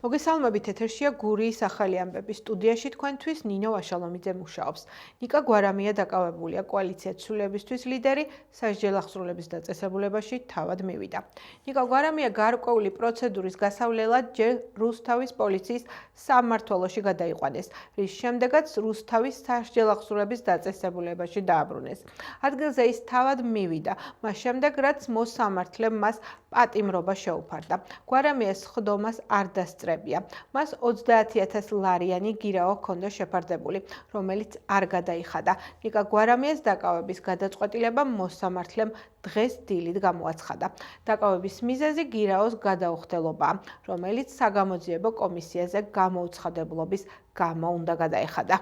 მოგესალმებით, ეთერშია გურიის ახალი ამბები. სტუდიაში თქვენთვის ნინო ვაშალომიძე მუშაობს. ნიკა გვარამია დაკავებულია კოალიციად ცვლილებისთვის ლიდერი სასჯელ აღსრულების დაწესებულებაში თავად მივიდა. ნიკა გვარამია გარკვეული პროცედურის გასავლელად ჯერ რუსთავის პოლიციის სამმართველოში გადაიყვანეს, რის შემდეგაც რუსთავის სასჯელ აღსრულების დაწესებულებაში დააბრუნეს. ადგილზე ის თავად მივიდა, მას შემდეგ რაც მოსამართლემ მას პატიმრობა შეუფარდა. გვარამიას ხდომას არ დასწრებია. მას 30,000 ლარიანი გირაო ჰქონდა შეფარდებული, რომელიც არ გადაიხადა. ნიკა გვარამიას დაკავების გადაწყვეტილება მოსამართლემ დღეს დილით გამოაცხადა. დაკავების მიზეზი გირაოს გადაუხდელობაა, რომელიც საგამოძიებო კომისიაზე გამოუცხადებლობის გამო უნდა გადაეხადა.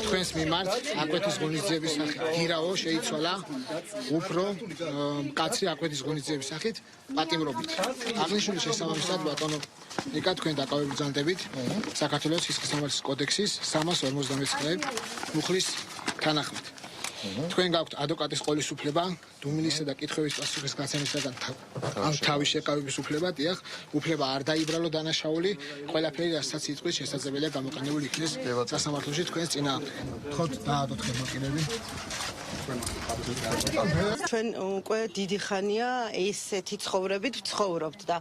Თქვენს მიმართ აკვეთის ღონისძიების სახით გირაო შეიცვალა უფრო მკაცრი აკვეთის ღონისძიების სახით პატიმრობით. აღნიშნული შესაბამისად ბატონო ნიკა თქვენ დაკავებულებით საქართველოს სისხლის სამართლის კოდექსის 359 მუხლის თანახმად. თქვენ გაქვთ ადვოკატის ყოლის უფლება, დუმილისა და კითხვების პასუხის გაცემისაგან თავის შეკავების უფლება, დიახ, უფლება არ დაიბრალო დანაშაული, ყველაფერი რასაც იტყვის შესაძლებელია გამოყენებული იქნეს სასამართლოში თქვენს წინააღმდეგ. თქოთ დაადოთ ხელმოკლები. ჩვენ უკვე დიდი ხანია ესეთი ცხოვრებით ვცხოვრობთ და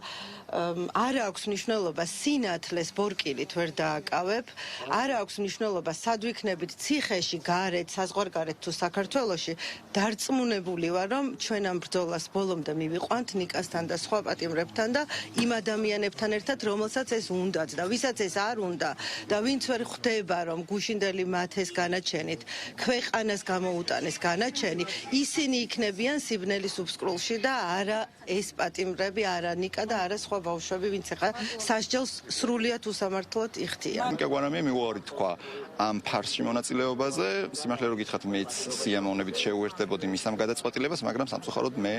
არ აქვს მნიშვნელობა სინათლეს ბორკილით ვერ დააკავებ, არ აქვს მნიშვნელობა სად ვიქნებით ციხეში, გარეთ, საზღვარგარეთ თუ საქართველოში, დარწმუნებული ვარ, რომ ჩვენ ამ ბრძოლას ბოლომდე მივიყვანთ ნიკასთან და სხვა პატიმრებთან და იმ ადამიანებთან ერთად, რომელსაც ეს უნდათ და ვისაც ეს არ უნდა და ვინც ვერ ხვდება, რომ გუშინდელი მათ ეს განაჩენით ქვეყანას გამოუტანეს განაჩენი, ისინი იქნებიან სიბნელის უბსკრულში და არა ეს პატიმრები, არა ნიკა და არა სხვა ბავშვები, ვინც ახლა სასჯელს სრულიად უსამართლოდ იხდიან. ნიკა გვარამია მივუარი თქვა ამ ფარსში მონაწილეობაზე, სიმართლე რომ გითხრათ, მეც სიამოვნებით შეუერთდებოდი მის ამ გადაწყვეტილებას, მაგრამ სამწუხაროდ მე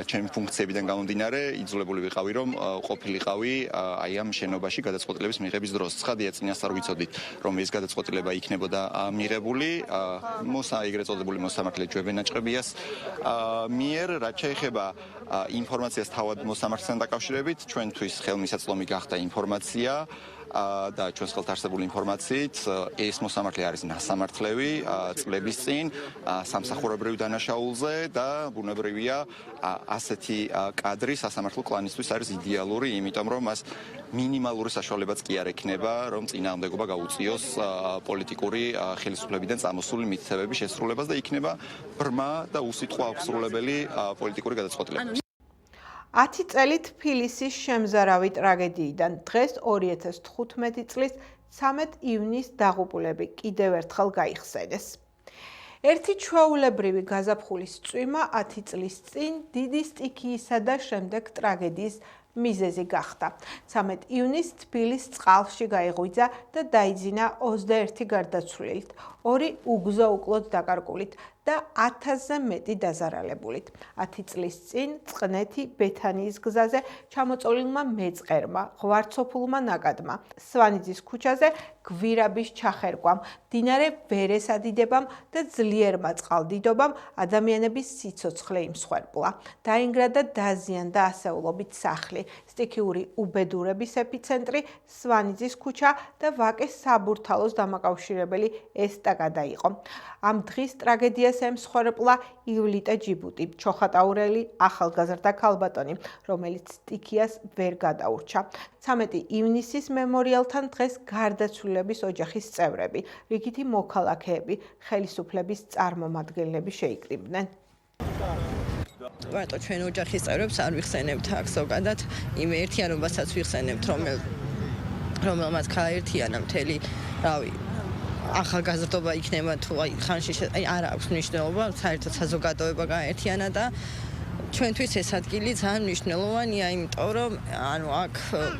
ჩემი ფუნქციებიდან გამომდინარე იძულებული ვიყავი, რომ ყოფილიყავი აი ამ შენობაში გადაწყვეტილების მიღების დროს. ცხადია, წინასწარ ვიცოდით, რომ ეს გადაწყვეტილება იქნებოდა მიღებული, ეგრეთ წოდებული მოსამართლე ჯვევენ აჭყებიას მიერ, რაც შეეხება ინფორმაციას თავად მოსამართლესთან დაკავშირებით, ჩვენთვის ხელმისაწვდომი გახდა ინფორმაცია და ჩვენს ხელთ არსებული ინფორმაციით ეს მოსამართლე არის ნასამართლევი წლების წინ სამსახურებრივ დანაშაულზე და ბუნებრივია ასეთი კადრი სასამართლო კლანისთვის არის იდეალური, იმიტომ რომ მას მინიმალური საშუალებაც კი არ ექნება, რომ წინააღმდეგობა გაუწიოს პოლიტიკური ხელისუფლებიდან წამოსული მითითებების შესრულებას და იქნება ბრმა და უსიტყვა აღსრულებელი პოლიტიკური გადაწყვეტილება. 10 წელი თბილისის შემზარავი ტრაგედიიდან დღეს 2015 წლის 13 ივნის დაღუპულები კიდევ ერთხელ გაიხსენეს. ერთი ჩვეულებრივი გაზაფხულის წვიმა 10 წლის წინ დიდი სტიქიისა და შემდეგ ტრაგედიის მიზეზი გახდა. 13 ივნის თბილის წყალში გაიღვიძა და დაიძინა 21 გარდაცვლილით, 2 უგზო უკლოდ დაკარგულით და 1000-ზე მეტი დაზარალებულით. 10 წლის წინ წყნეთი ბეთანიის გზაზე ჩამოწოლილმა მეწყერმა, ღვარცოფულმა ნაკადმა, სვანიძის ქუჩაზე გვირაბის ჩახერგვამ, მდინარე ვერეს ადიდებამ და ძლიერმა წყალდიდობამ ადამიანების სიცოცხლე იმსხვერპლა. დაინგრა და დაზიანდა ასეულობით სახლი, სტიქიური უბედურების ეპიცენტრი სვანიძის ქუჩა და ვაკეს საბურთალოს დამაკავშირებელი ესტაკადა იყო. ამ დღის ტრაგედიას ემსხვერპლა ივლიტა ჯიბუტი, ჩოხატაურელი ახალგაზრდა ქალბატონი, რომელიც სტიქიას ვერ გადაურჩა. 13 ივნისის მემორიალთან დღეს გარდაცვლილების ოჯახის წევრები, რიგითი მოქალაქეები, ხელისუფლების წარმომადგენლები შეიკრიბნენ. მარტო ჩვენ ოჯახის წევრებს არ ვიხსენებთ აქ ზოგადად იმ ერთიანობასაც ვიხსენებთ, რომელმაც გააერთიანა მთელი, რავი, ახალგაზრდობა იქნება თუ აი ხანში არ აქვს მნიშვნელობა, საერთოდ საზოგადოება გააერთიანა და ჩვენთვის ეს ადგილი ძალიან მნიშვნელოვანია, იმიტომ რომ ანუ აქ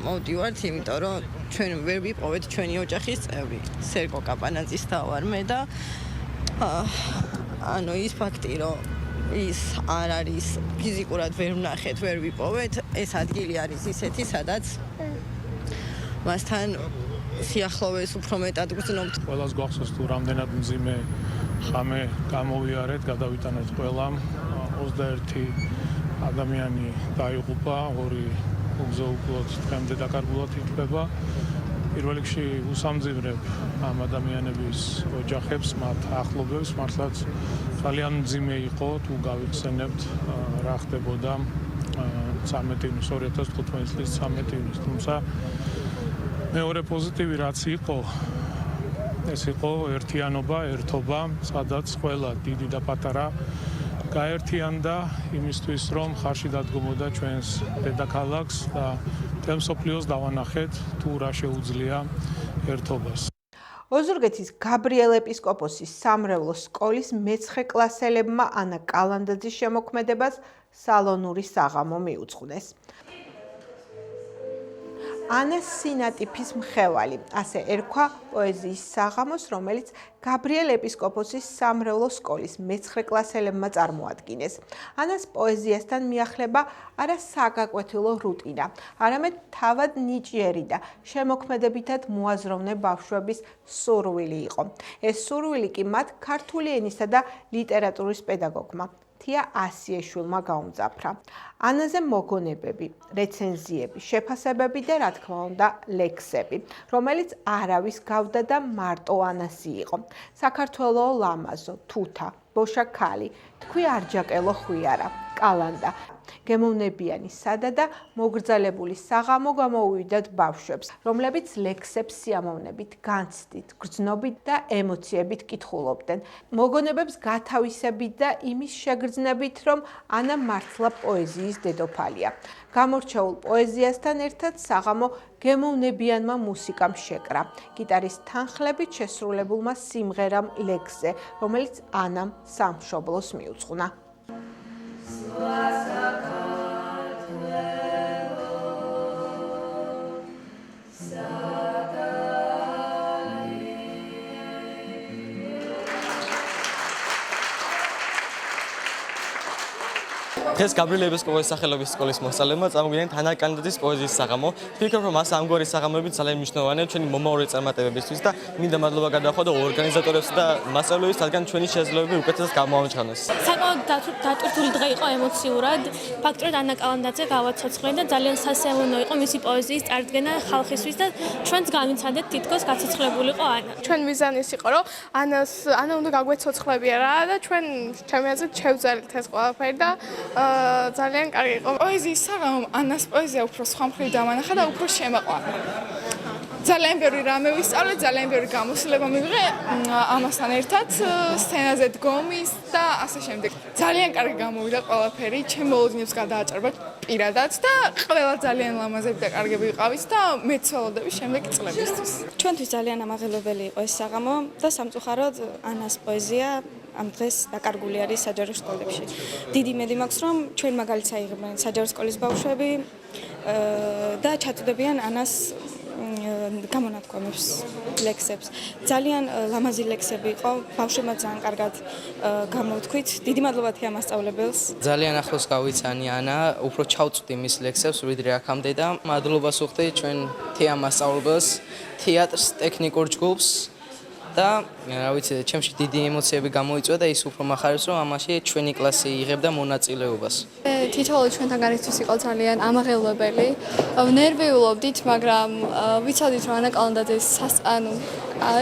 მოვდივართ, იმიტომ რომ ჩვენ ვერ ვიპოვეთ ჩვენი ოჯახის წევრი. სერგო კაპანაძის და ვარ მე და ანუ ის ფაქტი, რომ ის არ არის ფიზიკურად ვერ ვნახეთ, ვერ ვიპოვეთ, ეს ადგილი არის ისეთი, სადაც მასთან სიახლოვეს უფრო მეტად გრძნობთ. ყველას გვახსოვს თუ რამდენად მძიმე ხამე გამოვიარეთ, გადავიტანეთ ყველამ. 21 ადამიანი დაიღუპა, 2 უგზო-უგლოდ დღემდე დაკარგულად ითვლება. პირველ რიგში უსამძიმრებ ამ ადამიანების ოჯახებს, მათ ახლობლებს, მართლაც ძალიან მძიმე იყო თუ გავიხსენებთ რა ხდებოდა 2015 წლის 13 ივნისს. თუმცა მეორე პოზიტივი რაც იყო, ეს იყო ერთიანობა, ერთობა, სადაც ყველა დიდი და პატარა გაერთიანდა იმისთვის, რომ ხარში დადგმოდა ჩვენს დედაქალაქს და მთელ მსოფლიოს დავანახეთ თუ რა შეუძლია ერთობას. ოზურგეთის გაბრიელ ეპისკოპოსის სამრევლო სკოლის მეცხრე კლასელებმა ანა კალანდაძის შემოქმედებას სალონური საღამო მიუძღვნეს. ანას სინატიფის მხევალი, ასე ერქვა პოეზიის საღამოს, რომელიც გაბრიელ ეპისკოპოსის სამრევლო სკოლის მეცხრე კლასელებმა წარმოადგინეს. ანას პოეზიასთან მიახლება არა საგაკვეთილო რუტინა, არამედ თავად ნიჭიერი და შემოქმედებითად მოაზროვნე ბავშვების სურვილი იყო. ეს სურვილი კი მათ ქართული ენისა და ლიტერატურის პედაგოგმა თია ასიეშვილმა გაუმძაფრა. ანაზე მოგონებები, რეცენზიები, შეფასებები და რა თქმა უნდა ლექსები, რომელიც არავის გავდა და მარტო ანასი იყო. საქართველო ლამაზო, თუთა, ბოშა ქალი, თქვი არჯაკელო ხვიარა, კალანდა. გემოვნებიანი სადა და მოგრძალებული საღამო გამოუვიდათ ბავშვებს, რომლებიც ლექსებს სიამოვნებით, განცდით, გრძნობით და ემოციებით კითხულობდნენ. მოგონებებს გათავისებით და იმის შეგრძნებით, რომ ანა მართლა პოეზიის დედოფალია. გამორჩეულ პოეზიასთან ერთად საღამო გემოვნებიანმა მუსიკამ შეკრა, გიტარის თანხლებით შესრულებულმა სიმღერამ ლექსზე, რომელიც ანამ სამშობლოს მიუძღვნა. დღეს გაბრიელ ეპისკოპოსის სახელობის სკოლის მოსწავლეებმა წამოგვიდნენ ანა კალანდაძის პოეზიის საღამო. ვფიქრობ, რომ მას ამგვარი საღამოები ძალიან მნიშვნელოვანია ჩვენი მომავალი წარმატებებისთვის და მინდა მადლობა გადახვდა და ორგანიზატორებს და მასწავლებელს, რადგან ჩვენი შესაძლებლობები უკეთესად გამოამჩნევს. საკმაოდ დატვირთული დღე იყო ემოციურად. ფაქტობრივად ანა კალანდაძე გავაცოცხლენ და ძალიან სასიამოვნო იყო მისი პოეზიის წარდგენა ხალხისთვის და ჩვენც განვიცადეთ თითქოს გაცოცხლებულიყო ანა. ჩვენ მიზანი ის იყო, რომ ანა უნდა გაგვეცოცხლებია რა და ჩვენ ჩემი აზრით შევძალით ეს ყველაფერი და ძალიან კარგი იყო. პოეზიის საღამომ ანას პოეზია უფრო სხვა მხრივ დამანახა და უფრო შემაყვარა. ძალიან ბევრი რამე ვისწავლე, ძალიან ბევრი გამოსილება მივიღე ამასთან ერთად, სცენაზე დგომის და ასე შემდეგ. ძალიან კარგი გამოვიდა ყველაფერი, ჩემ მოლოდინებს გადააჭარბა პირადად და ყველა ძალიან ლამაზები და კარგები ვიყავით და მეც ველოდები შემდეგი წლებისთვის. ჩვენთვის ძალიან ამაღელებელი იყო ეს საღამო და სამწუხაროდ ანას პოეზია ამ დღეს დაკარგული არის საჯარო სკოლებში. დიდი იმედი მაქვს, რომ ჩვენ მაგალითს აიღებენ საჯარო სკოლის ბავშვები და ჩაწვდებიან ანას გამონათქვამებს, ლექსებს. ძალიან ლამაზი ლექსები იყო, ბავშვებმა ძალიან კარგად გამოვთქვით. დიდი მადლობა თეა მასწავლებელს. ძალიან ახლოს გავიცანი ანა, უფრო ჩავწვდი მის ლექსებს, ვიდრე აქამდე და მადლობას ვუხდი ჩვენ თეა მასწავლებელს, თეატრს, ტექნიკურ ჯგუფს და რა ვიცი, ჩემში დიდი ემოციები გამოიწვია და ის უფრო მახარებს, რომ ამაში ჩვენი კლასი იღებდა მონაწილეობას. თითოეული ჩვენთან გარისთვის იყო ძალიან ამაღელვებელი. ნერვიულობდით, მაგრამ ვიცოდით, რომ ანა კალანდაძის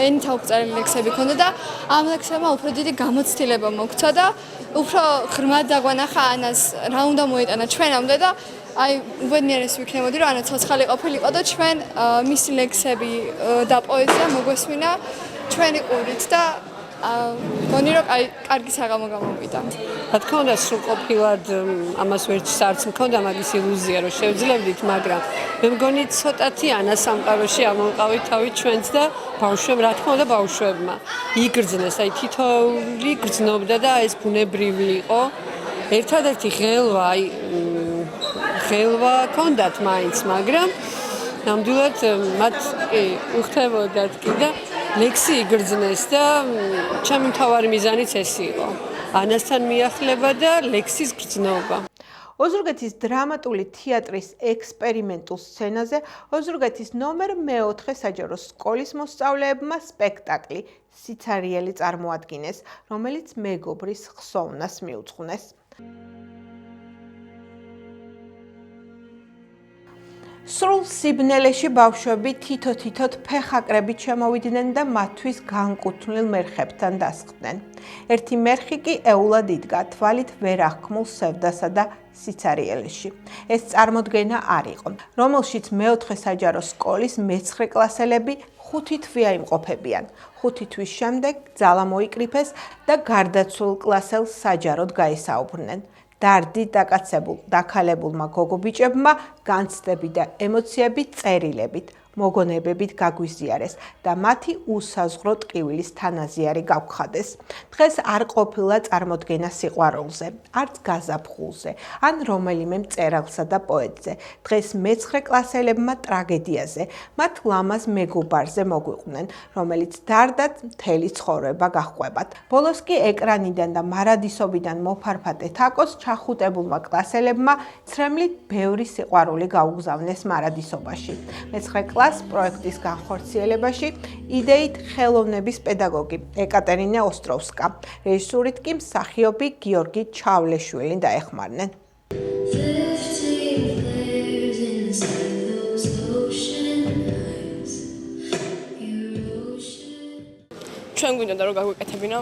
ენით აღწერილი ლექსები ქონდა და ამ ლექსებმა უფრო დიდი გამოცდილება მოგვცა და უფრო ღრმად დაგვანახა ანას რა უნდა მოეტანა ჩვენამდე და აი უბედნიერეს ვიქნებოდი, რომ ანა ცოცხალი ყოფილიყო და ჩვენ მისი ლექსები და პოეზია მოგვესმინა ჩვენი ყურით და მგონი რომ კარგი საღამო გამოვიდა. რა თქმა უნდა, სრულყოფილად ამას ვერც არც მქონდა მაგის ილუზია, რომ შევძლებდით, მაგრამ მე მგონი ცოტათი ანა სამყაროში ამოვყავით თავით ჩვენც და ბავშვებმა, რა თქმა უნდა, ბავშვებმა იგრძნეს, აი თითოეული გრძნობდა და ეს ბუნებრივი იყო. ერთადერთი ღელვა ჰქონდათ მაინც, მაგრამ ნამდვილად მათ უხდებოდათ კი და ლექსი იგრძნეს და ჩემი მთავარი მიზანიც ეს იყო. ანასთან მიახლება და ლექსის გრძნობა. ოზურგეთის დრამატული თეატრის ექსპერიმენტულ სცენაზე ოზურგეთის ნომერ 4 საჯარო სკოლის მოსწავლეებმა სპექტაკლი სიცარიელი წარმოადგინეს, რომელიც მეგობრის ხსოვნას მიუძღვნეს. სრულ სიბნელეში ბავშვები თითო-თითოდ ფეხაკრებით შემოვიდნენ და მათთვის განკუთვნილ მერხებთან დასხდნენ. ერთი მერხი კი ეულად იდგა თვალით ვერ აღქმულ სევდასა და სიცარიელეში. ეს წარმოდგენა არ იყო, რომელშიც მეოთხე საჯარო სკოლის მე-9 კლასელები 5 თვია იმყოფებიან. 5 თვის შემდეგ ძალა მოიკრიფეს და გარდაცვლილ კლასელს საჯაროდ გაესაუბრნენ. დარდით დაკაცებულ დაქალებულმა გოგო-ბიჭებმა განცდები და ემოციები წერილებით, მოგონებებით გაგვიზიარეს და მათი უსაზღრო ტკივილის თანაზიარი გავხადეს. დღეს არ ყოფილა წარმოდგენა სიყვარულზე, არც გაზაფხულზე, ან რომელიმე მწერალსა და პოეტზე. დღეს მე-9 კლასელებმა ტრაგედიაზე, მათ ლამაზ მეგობარზე მოგვიყვნენ, რომელიც დარდად მთელი ცხოვრება გაჰყვებათ. ბოლოს კი ეკრანიდან და მარადისობიდან მოფარფატ ეთაკოს ჩახუტებულმა კლასელებმა ცრემლით ბევრი სიყვარული გაუგზავნეს მარადისობაში. მე-9 პროექტის განხორციელებაში იდეით ხელოვნების პედაგოგი ეკატერინე ოსტროვსკა, რეჟისურით კი მსახიობი გიორგი ჩავლეშვილი დაეხმარნენ. ჩვენ გვინდა რომ გაგვეკეთებინა.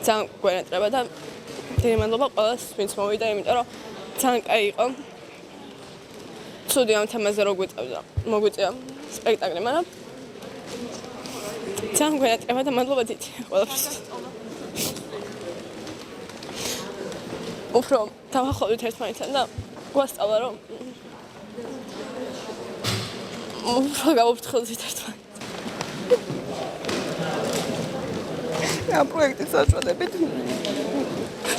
ძალიან გვენატრება და დიდი მადლობა ყველას, ვინც მოვიდა, იმიტომ რომ ძალიან კაი იყო. ცუდი ამ თემაზე რო მოგვიწია სპექტაკლი, მაგრამ ძალიან გვენატრება და მადლობა დიდი ყველაფერს. უფრო დავახოლდით ერთმანეთთან და გვასწავლა რომ უფრო გავუფრთხილდით ერთმანეთს. ამ პროექტის საშუალებით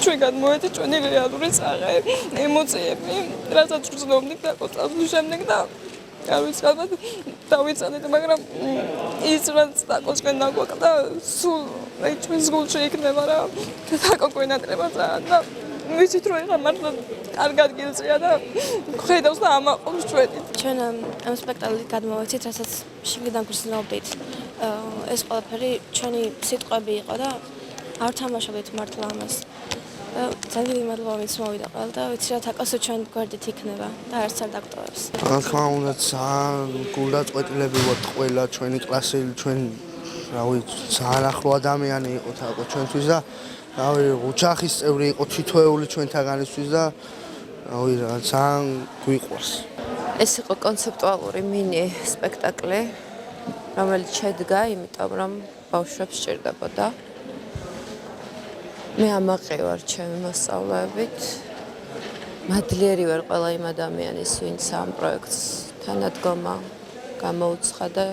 ჩვენ გადმოვედით ჩვენი რეალური წაღე, ემოციები, რასაც ვზნობდით და კონსტანტის შემდეგ და არ ვიცი ალბათ დავიცადეთ, მაგრამ ის რაც დაკოსკენ დაგვაყდა, სულ აი ჩვენს გულში იქნება რა. დაკოკვენატრება ძალიან და ვიცით რომ ეხლა მართლა კარგ ადგილზეა და ხედავს და ამაყობს ჩვენით. ჩვენ ამ სპექტაკლით გადმოვედით, რასაც შიგნიდან გვზნობდით. ეს ყველაფერი ჩვენი სიტყვები იყო და არ თამაშობდით მართლა ამას. ძალიან დიდი მადლობა ვინც მოვიდა ყველა და ვიცი რა თაკოსო ჩვენ გვერდით იქნება და არც არ დაგტოვებს. რა თქმა უნდა ძალიან გულდაწყვეტილები ვართ ყველა ჩვენი კლასელი, ჩვენ რა ვიცი ძალიან ახლო ადამიანი იყო თაკო ჩვენთვის და რავი ოჯახის წევრი იყო თითოეული ჩვენთაგანისთვის და რავი რა ძალიან გვიყვარს. ეს იყო კონცეპტუალური მინი სპექტაკლი, რომელიც შედგა იმიტომ რომ ბავშვებს სჭირდებოდა. მე ამაყი ვარ ჩემი მასწავლებლებით. მადლიერი ვარ ყველა იმ ადამიანის, ვინც ამ პროექტს თანადგომა გამოუცხა და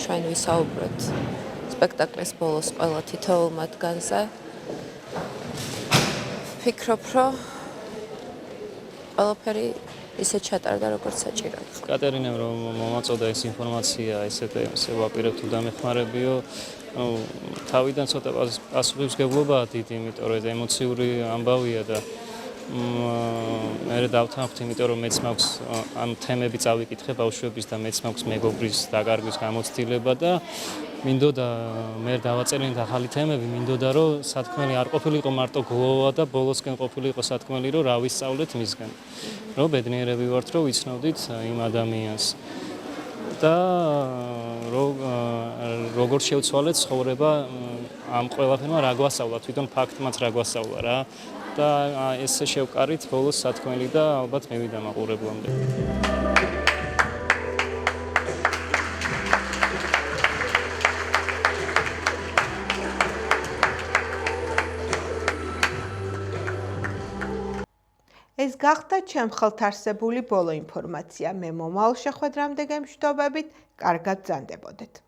ჩვენ ვისაუბრეთ სპექტაკლის ბოლოს ყველა თითოეულ მათგანზე. ვფიქრობ, რომ ყველაფერი ისე ჩატარდა, როგორც საჭირო. კატერინემ რომ მომაწოდა ეს ინფორმაცია, ესე ვაპირებ თუ დამეხმარებიო, თავიდან ცოტა პასუხისმგებლობაა დიდი, იმიტომ რომ ემოციური ამბავია და მე დავთანხმდი, იმიტომ რომ მეც მაქვს ამ თემები წავიკითხე ბავშვების და მეც მაქვს მეგობრის დაკარგვის გამოცდილება და მინდოდა მე დავაწერინეთ ახალი თემები, მინდოდა რომ სათქმელი არ ყოფილიყო მარტო გლოვა და ბოლოსკენ ყოფილიყო სათქმელი რომ რა ვისწავლეთ მისგან. რომ ბედნიერები ვართ რომ ვიცნობდით იმ ადამიანს. და როგორ შევცვალეთ ცხოვრება ამ ყველაფერმა რა გვასწავლა, თვითონ ფაქტმაც რა გვასწავლა რა და ესე შევკარით ბოლოს სათქმელი და ალბათ მივიდა მაყურებლამდე. ეს გახდა ჩემ ხელთ არსებული ბოლო ინფორმაცია. მე მომავალ შეხვედრამდე გემშვიდობებით, კარგად ბრძანდებოდეთ.